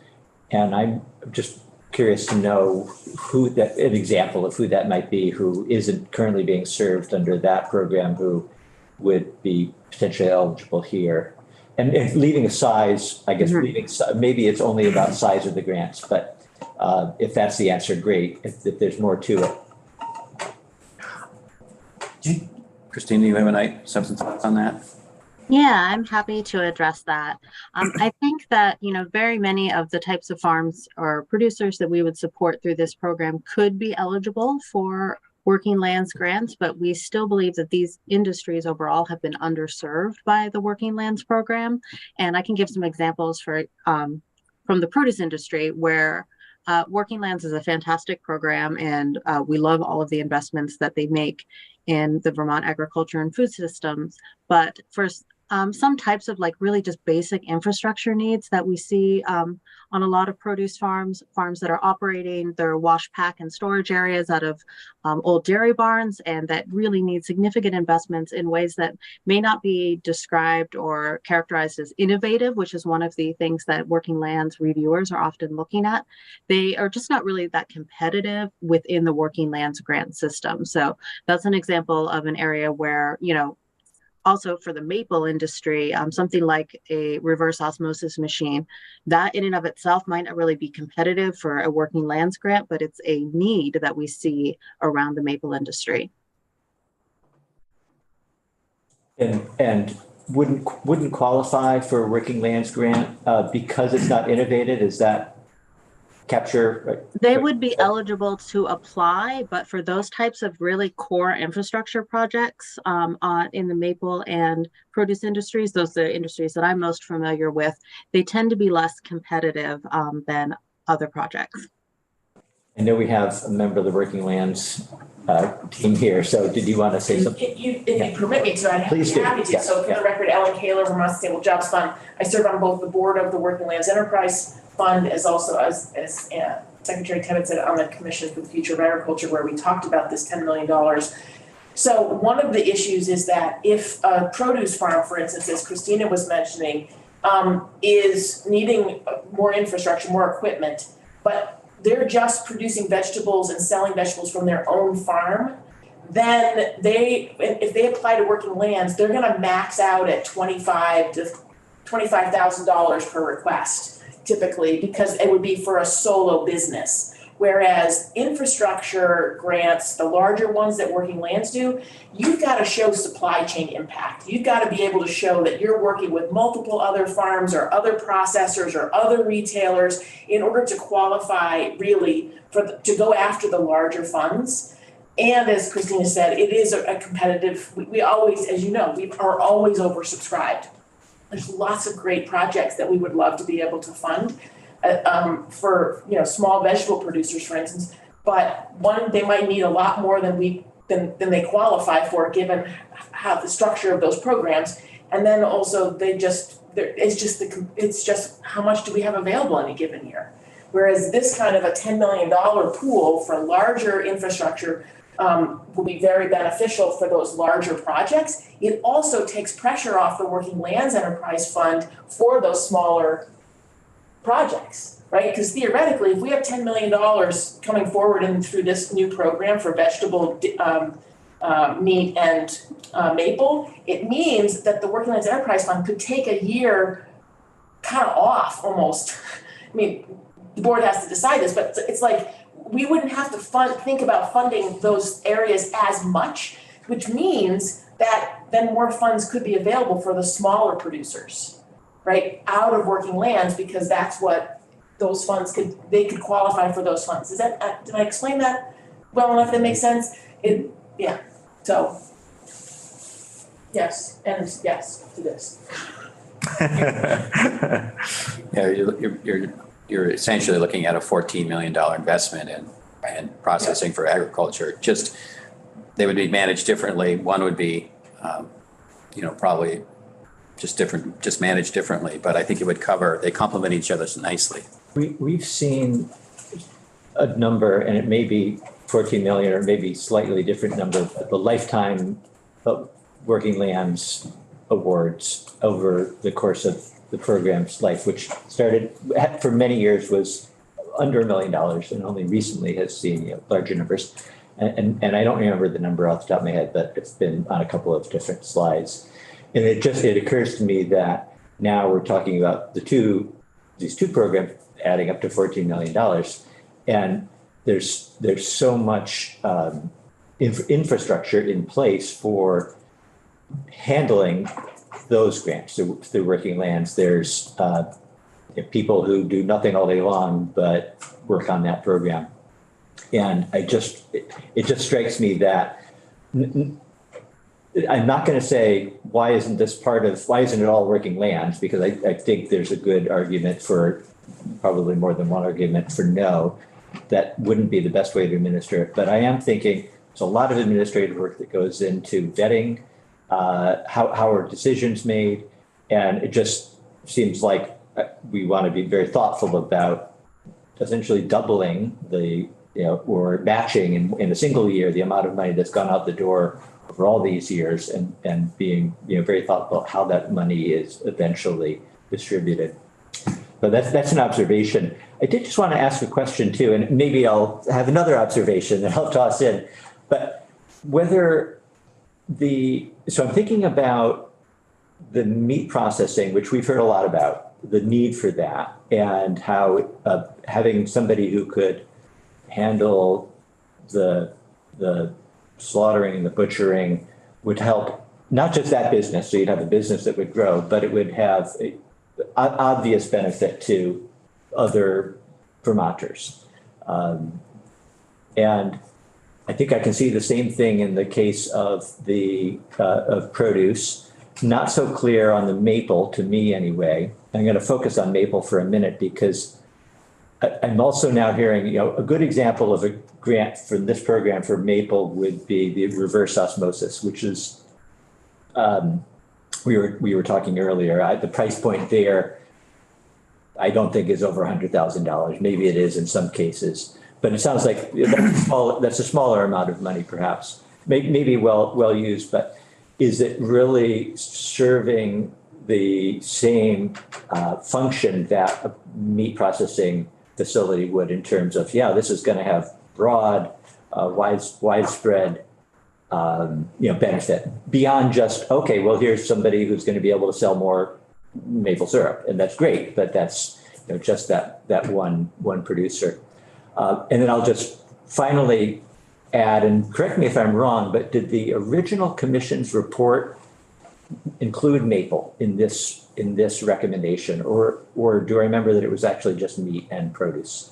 Speaker 1: And I'm just curious to know an example of who that might be, who isn't currently being served under that program, who would be potentially eligible here. And if leaving aside, I guess, maybe it's only about size of the grants, but if that's the answer, great. If there's more to it.
Speaker 2: Christine, do you have some thoughts on that?
Speaker 5: Yeah, I'm happy to address that. I think that, very many of the types of farms or producers that we would support through this program could be eligible for working lands grants, but we still believe that these industries overall have been underserved by the working lands program. And I can give some examples from the produce industry where Working Lands is a fantastic program, and we love all of the investments that they make in the Vermont agriculture and food systems. But for some types of really just basic infrastructure needs that we see on a lot of produce farms that are operating their wash, pack, and storage areas out of old dairy barns, and that really need significant investments in ways that may not be described or characterized as innovative, which is one of the things that Working Lands reviewers are often looking at. They are just not really that competitive within the Working Lands grant system. So that's an example of an area where, also for the maple industry, something like a reverse osmosis machine, that in and of itself might not really be competitive for a Working Lands grant, but it's a need that we see around the maple industry.
Speaker 1: And wouldn't qualify for a Working Lands grant because it's not innovative? Is that capture?
Speaker 5: They would be eligible to apply, but for those types of really core infrastructure projects in the maple and produce industries, those are the industries that I'm most familiar with, they tend to be less competitive than other projects.
Speaker 1: I know we have a member of the Working Lands team here, so did you want to say something?
Speaker 12: If you permit me to, I'd be happy to.
Speaker 1: Yes,
Speaker 12: So for the record, Ellen Kaler, Vermont Sustainable Jobs Fund. I serve on both the board of the Working Lands Enterprise Fund as also as Secretary Tebbett said on the Commission for the Future of Agriculture, where we talked about this $10 million. So one of the issues is that if a produce farm, for instance, as Christina was mentioning, is needing more infrastructure, more equipment, but they're just producing vegetables and selling vegetables from their own farm, then if they apply to Working Lands, they're going to max out at $25,000 per request, typically, because it would be for a solo business. Whereas infrastructure grants, the larger ones that Working Lands do, you've got to show supply chain impact. You've got to be able to show that you're working with multiple other farms or other processors or other retailers in order to qualify really to go after the larger funds. And as Christina said, it is a competitive, we always, as you know, we are always oversubscribed. There's lots of great projects that we would love to be able to fund for small vegetable producers, for instance. But one, they might need a lot more than they qualify for, given how the structure of those programs. And then also it's just how much do we have available in a given year? Whereas this kind of a $10 million pool for larger infrastructure will be very beneficial for those larger projects. It also takes pressure off the Working Lands Enterprise Fund for those smaller projects, right? Because theoretically, if we have $10 million coming forward and through this new program for vegetable, meat and maple, it means that the Working Lands Enterprise Fund could take a year kind of off almost. I mean, the board has to decide this, but it's like we wouldn't have to think about funding those areas as much, which means that then more funds could be available for the smaller producers, right? Out of Working Lands, because that's what those funds they could qualify for those funds. Did I explain that well enough that makes sense? Yeah, so yes, and yes to this.
Speaker 2: Yeah, you're essentially looking at a $14 million investment in processing for agriculture. Just, they would be managed differently. One would be, probably just managed differently, but I think it would they complement each other nicely.
Speaker 1: We've seen a number, and it may be 14 million or maybe slightly different number, but the lifetime of Working Lands awards over the course of the program's life, which started for many years was under $1 million and only recently has seen larger numbers. And I don't remember the number off the top of my head, but it's been on a couple of different slides. And it occurs to me that now we're talking about these two programs adding up to $14 million. And there's so much infrastructure in place for handling those grants through Working Lands. There's people who do nothing all day long but work on that program. And it just strikes me that I'm not going to say why isn't it all Working Lands, because I think there's a good argument for, probably more than one argument for no, that wouldn't be the best way to administer it. But I am thinking there's a lot of administrative work that goes into vetting how are decisions made, and it just seems like we want to be very thoughtful about essentially doubling or matching in a single year the amount of money that's gone out the door over all these years, and being very thoughtful how that money is eventually distributed. But that's an observation. I did just want to ask a question too, and maybe I'll have another observation that I'll toss in, but so I'm thinking about the meat processing, which we've heard a lot about, the need for that, and how having somebody who could handle the slaughtering and the butchering would help not just that business, so you'd have a business that would grow, but it would have an obvious benefit to other Vermonters. And I think I can see the same thing in the case of of produce. Not so clear on the maple, to me anyway. I'm going to focus on maple for a minute because I'm also now hearing, a good example of a grant from this program for maple would be the reverse osmosis, which is, we were talking earlier, the price point there, I don't think is over $100,000. Maybe it is in some cases, but it sounds like that's a smaller amount of money, perhaps. Maybe well used, but is it really serving the same function that a meat processing facility would, in terms of, this is going to have broad, widespread, benefit beyond just, okay, well, here's somebody who's going to be able to sell more maple syrup, and that's great, but that's just that one producer. And then I'll just finally add, and correct me if I'm wrong, but did the original commission's report include maple in this recommendation, or do I remember that it was actually just meat and produce?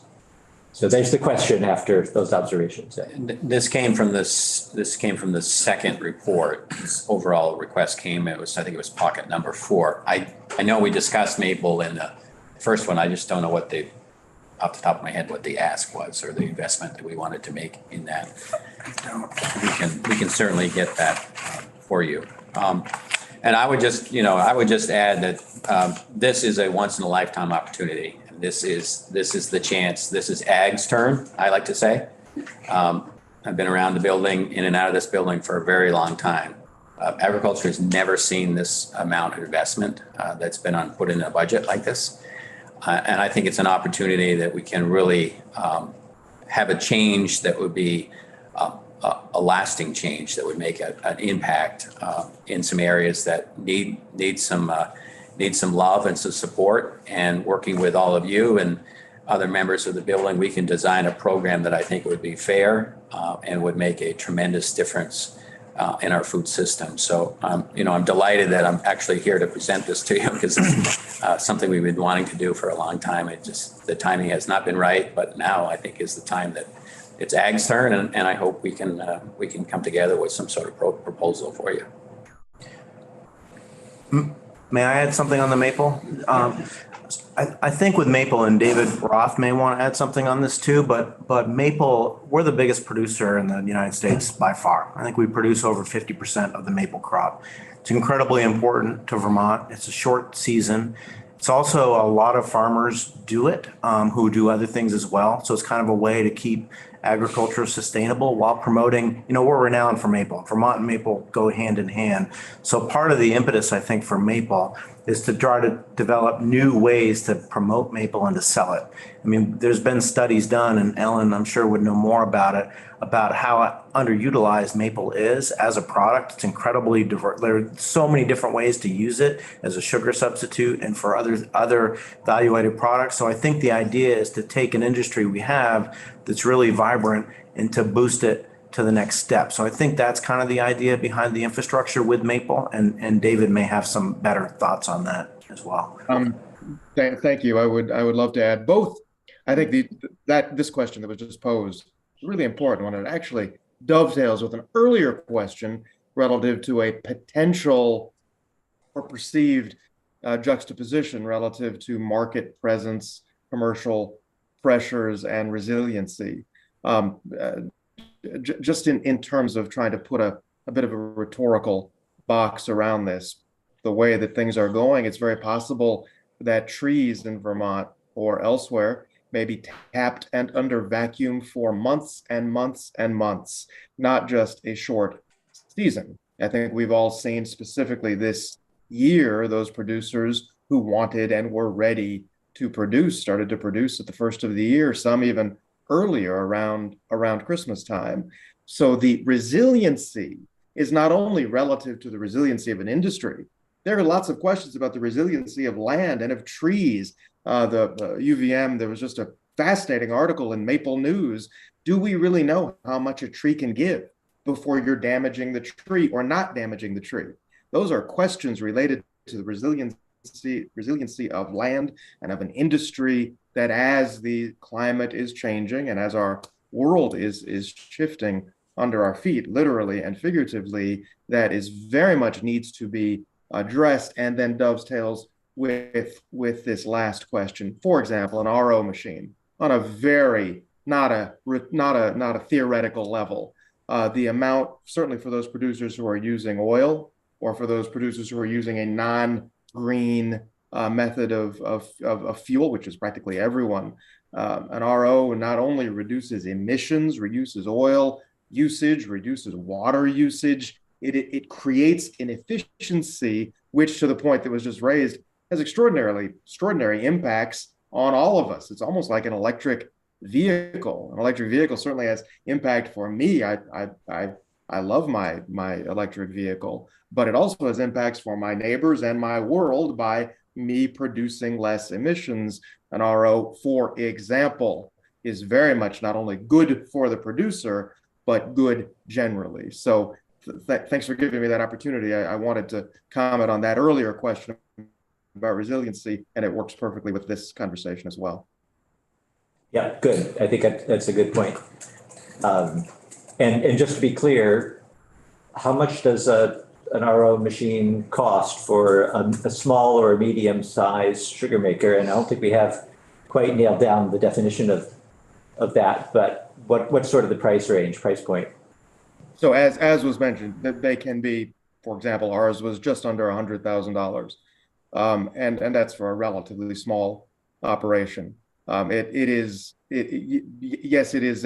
Speaker 1: So there's the question after those observations.
Speaker 2: This came from the second report. This overall request came, I think it was pocket number 4. I know we discussed maple in the first one. I just don't know off the top of my head, what the ask was, or the investment that we wanted to make in that. We can certainly get that for you. And I would just add that this is a once in a lifetime opportunity. This is the chance. This is Ag's turn, I like to say. I've been around the building, in and out of this building for a very long time. Agriculture has never seen this amount of investment that's been put in a budget like this. And I think it's an opportunity that we can really have a change that would be a lasting change that would make an impact in some areas that need some love and some support. And working with all of you and other members of the building, we can design a program that I think would be fair and would make a tremendous difference in our food system. So, I'm delighted that I'm actually here to present this to you because it's something we've been wanting to do for a long time. The timing has not been right, but now I think is the time that it's Ag's turn, and I hope we can come together with some sort of proposal for you.
Speaker 7: May I add something on the maple? I think with maple, and David Roth may want to add something on this too, but maple, we're the biggest producer in the United States by far. I think we produce over 50% of the maple crop. It's incredibly important to Vermont. It's a short season. It's also a lot of farmers do it who do other things as well. So it's kind of a way to keep agriculture sustainable while promoting, we're renowned for maple. Vermont and maple go hand in hand. So part of the impetus, I think, for maple is to try to develop new ways to promote maple and to sell it. I mean, there's been studies done, and Ellen, I'm sure, would know more about it, about how underutilized maple is as a product. It's incredibly diverse. There are so many different ways to use it as a sugar substitute and for other value-added products. So I think the idea is to take an industry we have that's really vibrant and to boost it to the next step. So I think that's kind of the idea behind the infrastructure with maple, and David may have some better thoughts on that as well.
Speaker 3: Thank you. I would love to add both. I think this question that was just posed is really important one. It actually dovetails with an earlier question relative to a potential or perceived juxtaposition relative to market presence, commercial pressures, and resiliency. Just in terms of trying to put a bit of a rhetorical box around this, the way that things are going, it's very possible that trees in Vermont or elsewhere may be tapped and under vacuum for months and months and months, not just a short season. I think we've all seen specifically this year, those producers who wanted and were ready to produce started to produce at the first of the year, some even earlier around Christmas time. So the resiliency is not only relative to the resiliency of an industry. There are lots of questions about the resiliency of land and of trees. The UVM, there was just a fascinating article in Maple News. Do we really know how much a tree can give before you're damaging the tree or not damaging the tree? Those are questions related to the resiliency of land and of an industry that, as the climate is changing and as our world is shifting under our feet, literally and figuratively, that is very much needs to be addressed, and then dovetails with this last question. For example, an RO machine on a very not a theoretical level. The amount, certainly for those producers who are using oil, or for those producers who are using a non-green method of fuel, which is practically everyone. An RO not only reduces emissions, reduces oil usage, reduces water usage, it creates an efficiency, which, to the point that was just raised, has extraordinary impacts on all of us. It's almost like an electric vehicle. An electric vehicle certainly has impact for me. I love my electric vehicle, but it also has impacts for my neighbors and my world by me producing less emissions. An RO, for example, is very much not only good for the producer, but good generally. So thanks for giving me that opportunity. I wanted to comment on that earlier question about resiliency, and it works perfectly with this conversation as well.
Speaker 1: Yeah, good. I think that's a good point. And just to be clear, how much does an RO machine cost for a small or a medium-sized sugar maker? And I don't think we have quite nailed down the definition of that, but what's sort of the price point?
Speaker 3: So as was mentioned, that they can be, for example, ours was just under $100,000, and that's for a relatively small operation. Yes, it is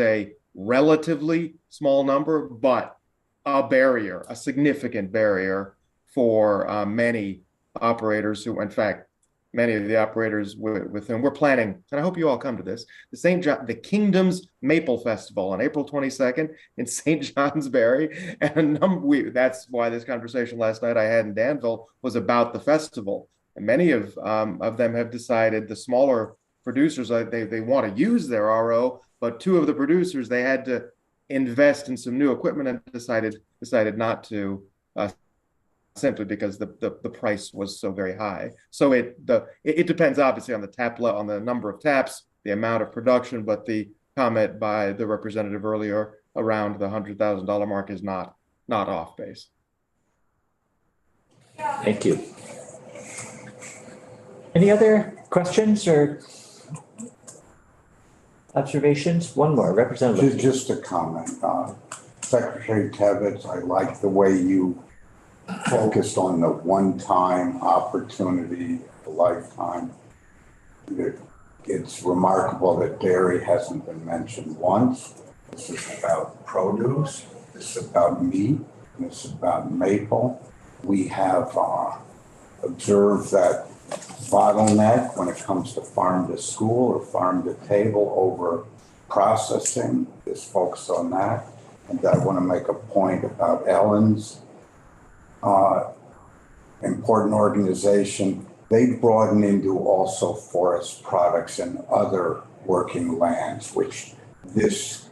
Speaker 3: relatively small number, but a barrier, a significant barrier for many operators who, in fact, many of the operators with whom we're planning, and I hope you all come to this, the Kingdom's Maple Festival on April 22nd in St. Johnsbury. And that's why this conversation last night I had in Danville was about the festival. And many of them have decided, the smaller producers, they want to use their RO, but two of the producers, they had to invest in some new equipment and decided not to, simply because the price was so very high. So it depends obviously on on the number of taps, the amount of production, but the comment by the representative earlier around the $100,000 mark is not off base.
Speaker 1: Thank you. Any other questions or observations? One more, Representative.
Speaker 11: Just a comment. Secretary Tebbetts, I like the way you focused on the one-time opportunity, a lifetime. It's remarkable that dairy hasn't been mentioned once. This is about produce, this is about meat, and this is about maple. We have observed that bottleneck when it comes to farm to school or farm to table over processing. This focus on that. And I want to make a point about Ellen's important organization. They broaden into also forest products and other working lands, which this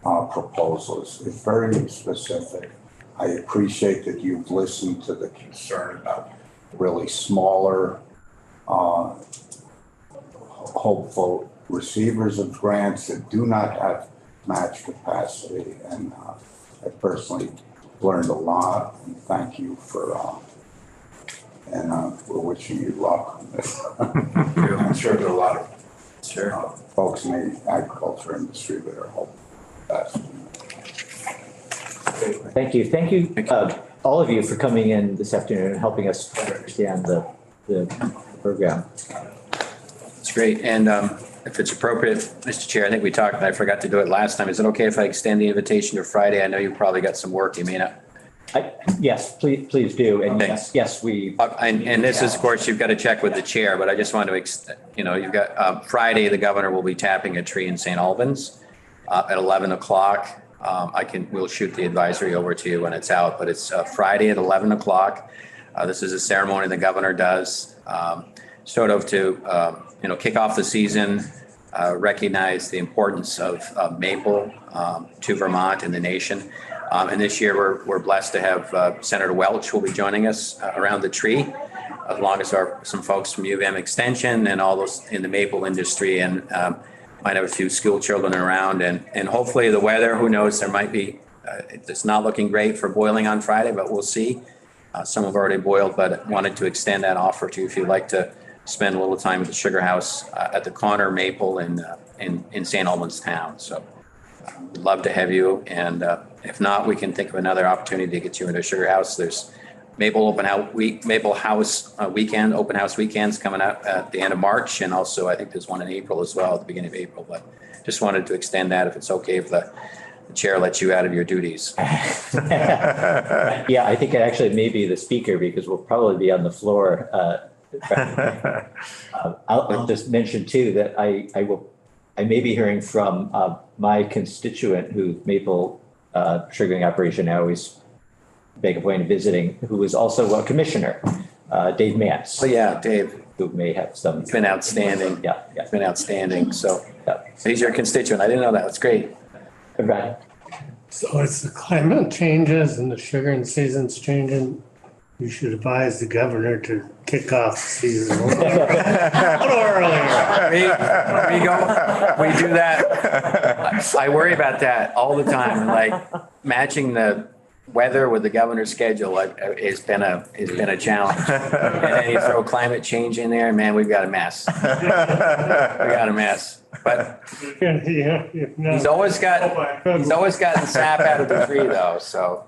Speaker 11: proposal is very specific. I appreciate that you've listened to the concern about really smaller, hopeful receivers of grants that do not have match capacity. And I personally learned a lot, and thank you for, and we're wishing you luck on this. I'm sure there are a lot of folks in the agriculture industry that are hoping that's.
Speaker 1: Thank you. Thank you, all of you, for coming in this afternoon and helping us understand the program.
Speaker 2: It's great. And if it's appropriate, Mr. Chair, I think we talked, and I forgot to do it last time. Is it okay if I extend the invitation to Friday? I know you probably got some work. You may not.
Speaker 1: Yes, please do. And
Speaker 2: Thanks.
Speaker 1: yes, we.
Speaker 2: And this is, of course, you've got to check with the chair, but I just want to, you've got Friday, the governor will be tapping a tree in St. Albans at 11 o'clock. We'll shoot the advisory over to you when it's out, but it's Friday at 11 o'clock. This is a ceremony the governor does sort of to, kick off the season, recognize the importance of maple to Vermont and the nation. And this year we're blessed to have Senator Welch will be joining us around the tree, along as some folks from U of M Extension and all those in the maple industry, and might have a few school children around, and hopefully the weather, who knows, there might be, it's not looking great for boiling on Friday, but we'll see. Some have already boiled, but wanted to extend that offer to you if you'd like to spend a little time at the Sugar House at the Connor Maple in St. Albans town. So we'd love to have you. And if not, we can think of another opportunity to get you into Sugar House. There's Maple House weekend, open house weekends coming up at the end of March. And also I think there's one in April as well, at the beginning of April, but just wanted to extend that if it's okay if the chair lets you out of your duties.
Speaker 1: Yeah, I think it actually may be the speaker, because we'll probably be on the floor. I'll just mention too that I may be hearing from my constituent who maple sugaring operation I always make a point of visiting, who is also a commissioner, Dave Mance.
Speaker 2: Oh yeah, Dave.
Speaker 1: Who may have some.
Speaker 2: It's been outstanding.
Speaker 1: Yeah.
Speaker 2: It's been outstanding. So he's your constituent. I didn't know that. That's great.
Speaker 1: Right.
Speaker 6: So as the climate changes and the sugaring season's changing, you should advise the governor to kick off the season a little earlier.
Speaker 2: We do that. I worry about that all the time. Like matching the weather with the governor's schedule has been a challenge. And then you throw climate change in there, man, we've got a mess. We got a mess. But he's always gotten sap out of the tree though. So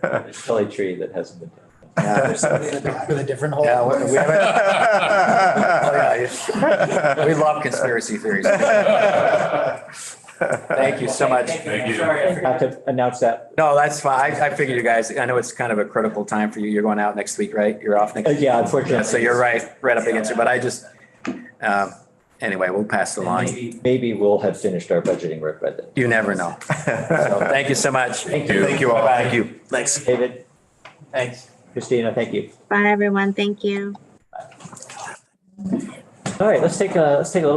Speaker 1: There's still a tree that hasn't been.
Speaker 9: With a different hole.
Speaker 2: Yeah, we love conspiracy theories. Thank you so much.
Speaker 8: Thank you.
Speaker 4: Sorry, I
Speaker 1: I
Speaker 4: forgot.
Speaker 1: have to announce that.
Speaker 2: No, that's fine. I figured you guys, I know it's kind of a critical time for you. You're going out next week, right? You're off next week?
Speaker 1: Yeah, unfortunately.
Speaker 2: So you're right up against it, but I just, anyway, we'll pass the line.
Speaker 1: Maybe we'll have finished our budgeting work by then.
Speaker 2: You never know. So thank you so much.
Speaker 1: Thank you.
Speaker 7: Thank you all.
Speaker 2: Bye-bye.
Speaker 7: Thank you.
Speaker 2: Thanks.
Speaker 1: David,
Speaker 2: Thanks.
Speaker 1: Christina, thank you.
Speaker 5: Bye, everyone. Thank you.
Speaker 1: All right, let's take a little